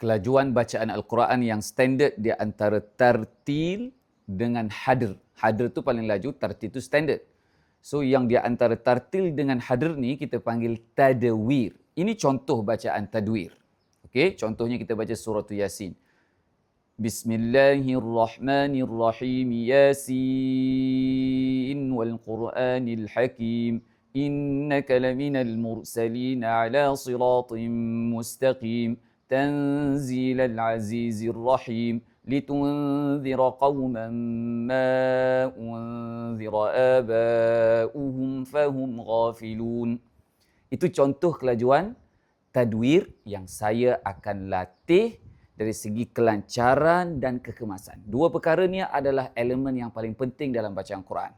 kelajuan bacaan Al-Quran yang standard di antara tartil dengan hadr. Hadr tu paling laju, tartil tu standard. So yang di antara tartil dengan hadr ni kita panggil tadwir. Ini contoh bacaan tadwir. Okey, contohnya kita baca surah Yasin. Bismillahirrahmanirrahim. Yasin wal Qur'anil Hakim. Innaka laminal mursalin ala siratin mustaqim. Tanzilal azizir rahim. Litunzira qawman ma unzira aba'uhum fahum ghafilun. Itu contoh kelajuan tadwir yang saya akan latih dari segi kelancaran dan kekemasan. Dua perkara ni adalah elemen yang paling penting dalam bacaan Quran.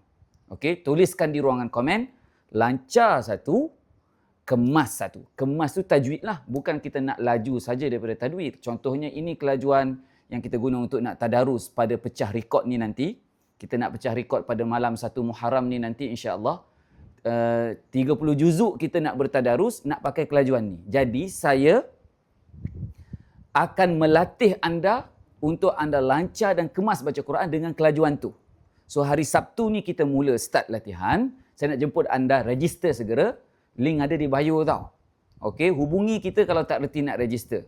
Okey, tuliskan di ruangan komen, lancar satu, kemas satu. Kemas tu tajwid lah, bukan kita nak laju saja daripada tajwid. Contohnya ini kelajuan yang kita guna untuk nak tadarus pada pecah rekod ni nanti. Kita nak pecah rekod pada malam 1 Muharram ni nanti insya-Allah. 30 juzuk kita nak bertadarus, nak pakai kelajuan ni. Jadi saya akan melatih anda untuk anda lancar dan kemas baca Quran dengan kelajuan tu. So hari Sabtu ni kita mula start latihan. Saya nak jemput anda register segera. Link ada di bio tau. Okey, hubungi kita kalau tak reti nak register.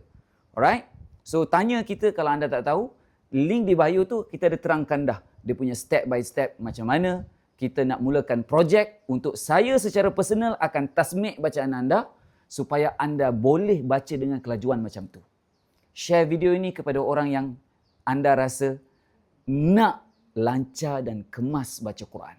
Alright? So tanya kita kalau anda tak tahu. Link di bio tu kita ada terangkan dah. Dia punya step by step macam mana kita nak mulakan projek untuk saya secara personal akan tasmik bacaan anda supaya anda boleh baca dengan kelajuan macam tu. Share video ini kepada orang yang anda rasa nak lancar dan kemas baca Quran.